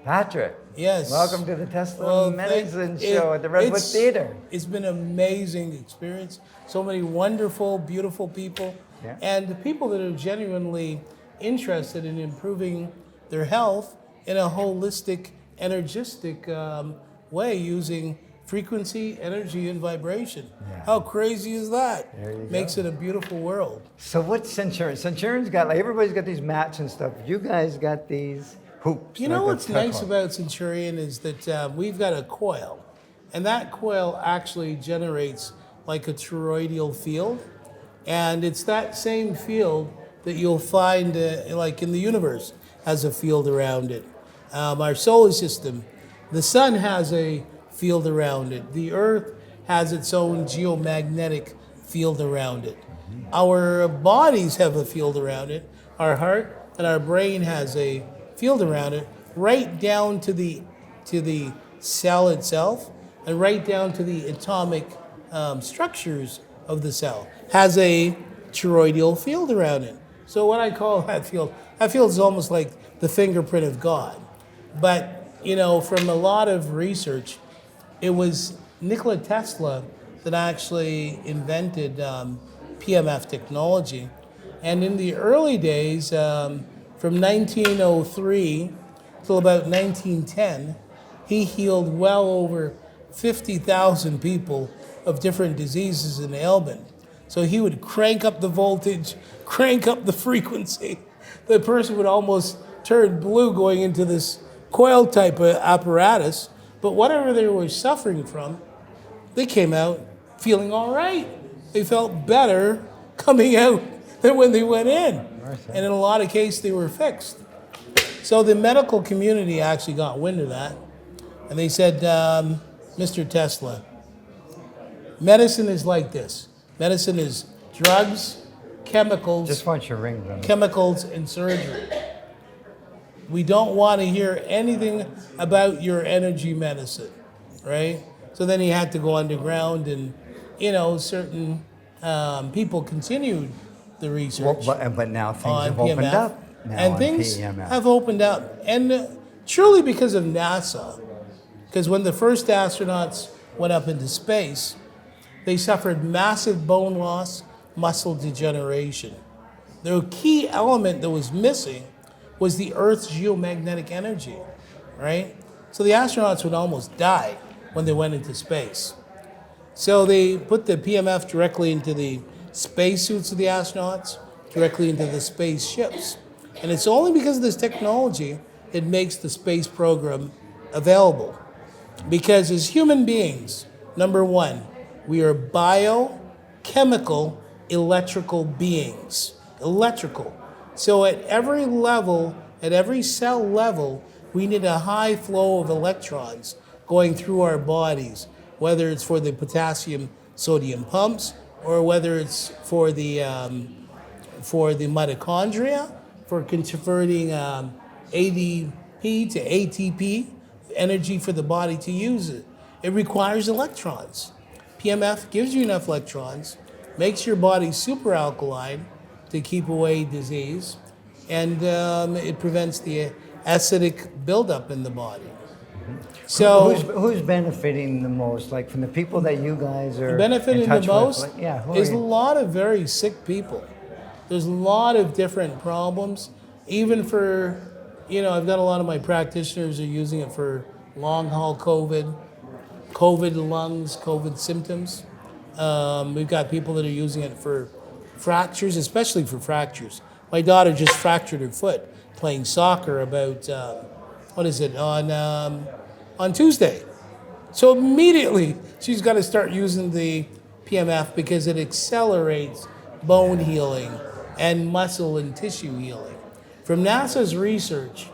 Patrick. Yes. Welcome to the Tesla Medicine Show at the Redwood Theater. It's been an amazing experience. So many wonderful, beautiful people. Yeah. And the people that are genuinely interested in improving their health in a holistic, energistic way using frequency, energy, and vibration. Yeah. How crazy is that? There you Makes go. it a beautiful world. So what's Centurion? Centurion's got, like, everybody's got these mats and stuff. You guys got these hoops. You know like what's nice about Centurion is that we've got a coil, and that coil actually generates like a toroidal field, and it's that same field that you'll find like in the universe has a field around it. Our solar system, the sun has a field around it. The earth has its own geomagnetic field around it. Our bodies have a field around it. Our heart and our brain has a field around it, right down to the cell itself, and right down to the atomic structures of the cell. Has a toroidal field around it. So what I call that field is almost like the fingerprint of God. But you know, from a lot of research, it was Nikola Tesla that actually invented PMF technology. And in the early days, from 1903 till about 1910, he healed well over 50,000 people of different diseases and ailment. So he would crank up the voltage, crank up the frequency. The person would almost turn blue going into this coil type of apparatus, but whatever they were suffering from, they came out feeling all right. They felt better coming out than when they went in. And in a lot of cases, they were fixed. So the medical community actually got wind of that. And they said, Mr. Tesla, medicine is like this. Medicine is drugs, chemicals. Just want your ring, brother. Chemicals and surgery. We don't want to hear anything about your energy medicine, right? So then he had to go underground, and you know, certain people continued the research. But now things on have opened PMF, up. Now and on things PMF. have opened up, and truly because of NASA. Because when the first astronauts went up into space, they suffered massive bone loss, muscle degeneration. The key element that was missing was the Earth's geomagnetic energy, right? So the astronauts would almost die when they went into space. So they put the PMF directly into the spacesuits of the astronauts, directly into the spaceships. And it's only because of this technology that makes the space program available. Because as human beings, number one, we are biochemical electrical beings. Electrical. So at every level, at every cell level, we need a high flow of electrons going through our bodies, whether it's for the potassium sodium pumps or whether it's for the mitochondria, for converting ADP to ATP, energy for the body to use it. It requires electrons. PMF gives you enough electrons, makes your body super alkaline to keep away disease, and it prevents the acidic buildup in the body. So who's benefiting the most? Like from the people that you guys are benefiting in touch the most with? Like, yeah, who is are a you? lot of very sick people. There's a lot of different problems, even for, you know, I've got a lot of my practitioners are using it for long haul COVID lungs, COVID symptoms. We've got people that are using it for fractures, especially for fractures. My daughter just fractured her foot playing soccer about, on Tuesday. So immediately she's got to start using the PMF because it accelerates bone healing and muscle and tissue healing. From NASA's research,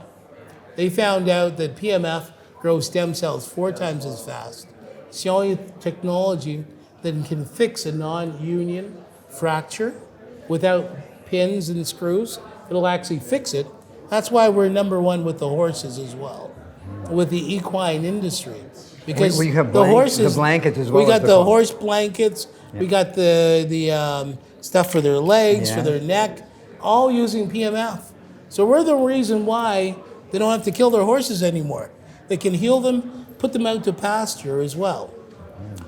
they found out that PMF grows stem cells 4 times as fast. It's the only technology that can fix a non-union fracture without pins and screws. It'll actually fix it. That's why we're number one with the horses as well, with the equine industry. Because we have the horses, the blankets as well. We got the horse blankets. Yeah. We got the stuff for their legs, for their neck, all using PMF. So we're the reason why They don't have to kill their horses anymore. They can heal them, put them out to pasture as well.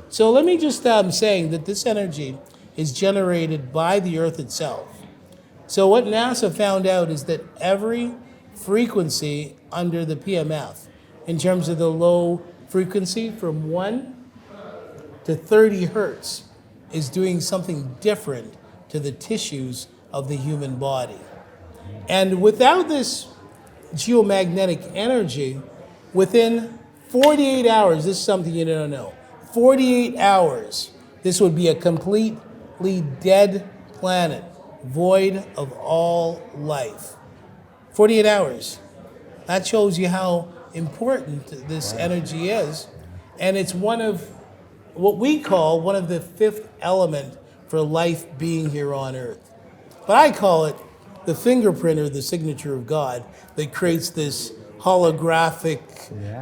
So let me just saying that this energy is generated by the earth itself. So what NASA found out is that every frequency under the PMF, in terms of the low frequency from 1 to 30 hertz, is doing something different to the tissues of the human body. And without this geomagnetic energy, within 48 hours, this is something you don't know, 48 hours, this would be a completely dead planet, void of all life. 48 hours. That shows you how important this energy is. And it's one of what we call one of the fifth element for life being here on Earth. But I call it the fingerprint or the signature of God that creates this holographic,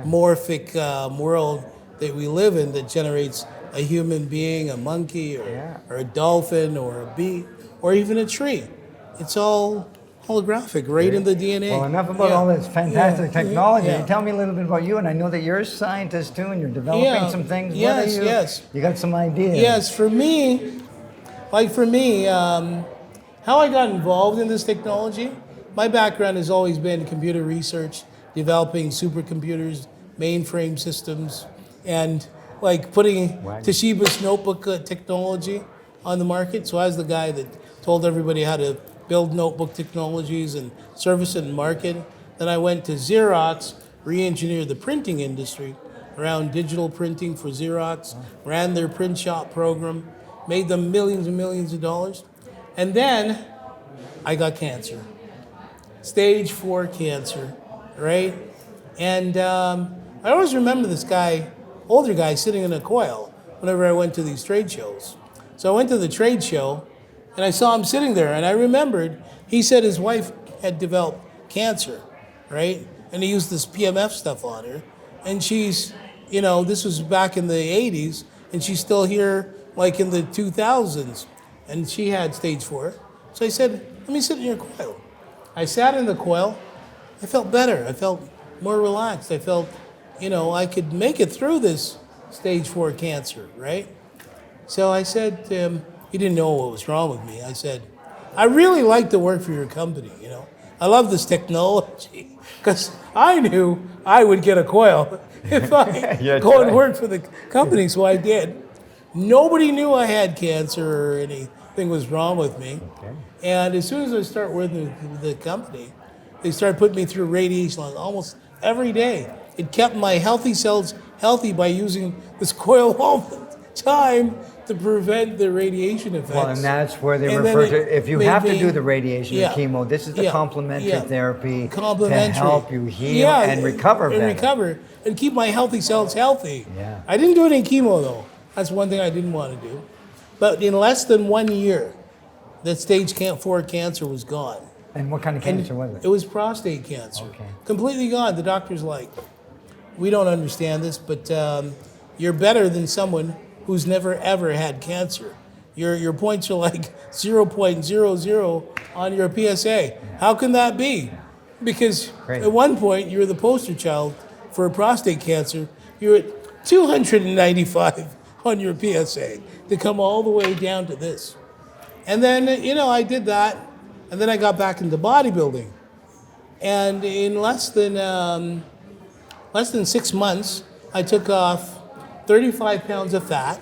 morphic world that we live in that generates a human being, a monkey, or a dolphin, or a bee, or even a tree. It's all holographic, right in the DNA. Well, enough about all this fantastic technology. Tell me a little bit about you, and I know that you're a scientist too, and you're developing some things. Yes, yes. You got some ideas. Yes, for me, how I got involved in this technology, my background has always been computer research, developing supercomputers, mainframe systems, and like putting Toshiba's notebook technology on the market. So I was the guy that told everybody how to build notebook technologies and service it and market. Then I went to Xerox, re-engineered the printing industry around digital printing for Xerox, ran their print shop program, made them millions and millions of dollars. And then I got cancer, stage 4 cancer, right? And I always remember this guy, older guy, sitting in a coil whenever I went to these trade shows. So I went to the trade show and I saw him sitting there, and I remembered he said his wife had developed cancer, right? And he used this PMF stuff on her. And she's, this was back in the 80s, and she's still here like in the 2000s. And she had stage 4. So I said, let me sit in your coil. I sat in the coil. I felt better. I felt more relaxed. I felt, I could make it through this stage 4 cancer, right? So I said to him, he didn't know what was wrong with me. I said, I really like to work for your company, I love this technology, because I knew I would get a coil if I go and work for the company, so I did. Nobody knew I had cancer or anything was wrong with me. Okay. And as soon as I started working with the company, they started putting me through radiation almost every day. It kept my healthy cells healthy by using this coil all the time to prevent the radiation effects. Well, and that's where they refer to, if you have to do the radiation or chemo, this is the complementary therapy to help you heal and recover better. And keep my healthy cells healthy. Yeah. I didn't do any chemo though. That's one thing I didn't want to do. But in less than 1 year, that stage 4 cancer was gone. And what kind of cancer was it? It was prostate cancer. Okay. Completely gone. The doctor's like, we don't understand this, but you're better than someone who's never ever had cancer. Your points are like 0.00 on your PSA. How can that be? Because at one point you were the poster child for prostate cancer. You're at 295 on your PSA to come all the way down to this. And then, I did that, and then I got back into bodybuilding. And in less than 6 months, I took off 35 pounds of fat,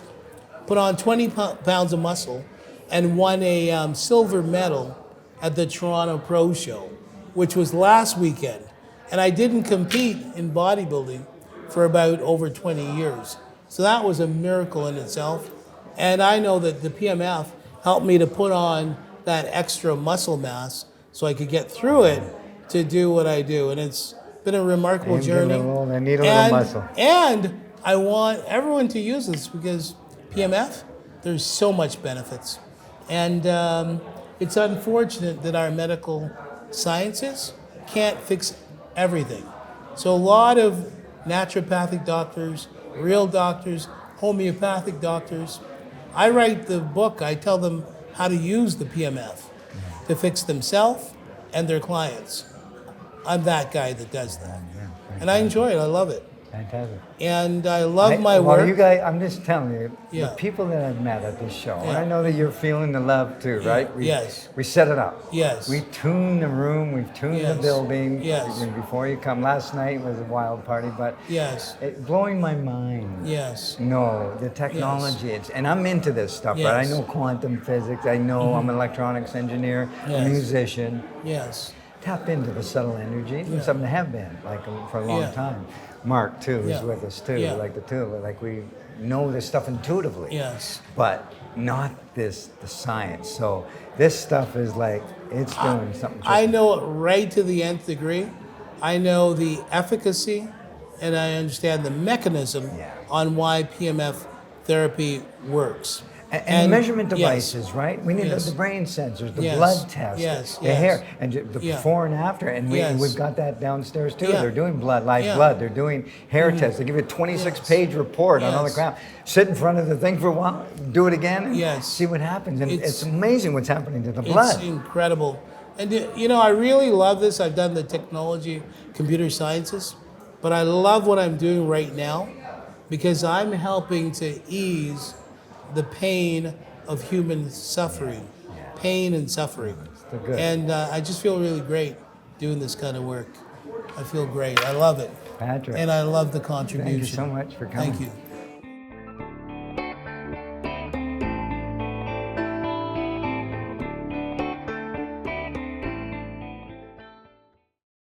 put on 20 pounds of muscle, and won a silver medal at the Toronto Pro Show, which was last weekend. And I didn't compete in bodybuilding for about over 20 years. So that was a miracle in itself. And I know that the PMF helped me to put on that extra muscle mass so I could get through it to do what I do. And it's been a remarkable journey. I need a little muscle. And I want everyone to use this because PMF, there's so much benefits. And it's unfortunate that our medical sciences can't fix everything. So a lot of naturopathic doctors, real doctors, homeopathic doctors, I write the book, I tell them how to use the PMF to fix themselves and their clients. I'm that guy that does that. And I enjoy it. I love it. Fantastic. And I love my work. You guys, I'm just telling you, the people that I've met at this show, and I know that you're feeling the love too, right? Yes. We set it up. Yes. We tuned the room, we've tuned the building. Yes. Before you come, last night was a wild party, but it's blowing my mind. Yes. No, the technology, and I'm into this stuff, right? I know quantum physics, I know I'm an electronics engineer, a musician. Yes. Tap into the subtle energies, and some have been, like for a long time. Mark too is with us too, like the two of us. Like we know this stuff intuitively. Yes. But not the science. So this stuff is like, it's doing something. I know it right to the nth degree. I know the efficacy, and I understand the mechanism on why PMF therapy works. And measurement devices, right? We need the brain sensors, the blood tests, the hair, and the before and after. And we've got that downstairs too. They're doing live blood. They're doing hair tests. They give you a 26-page report on all the crap. Sit in front of the thing for a while, do it again, and see what happens. And it's amazing what's happening to the blood. It's incredible. And I really love this. I've done the technology, computer sciences, but I love what I'm doing right now because I'm helping to ease the pain of human suffering, pain and suffering. And I just feel really great doing this kind of work. I feel great. I love it. Patrick. And I love the contribution. Thank you so much for coming. Thank you.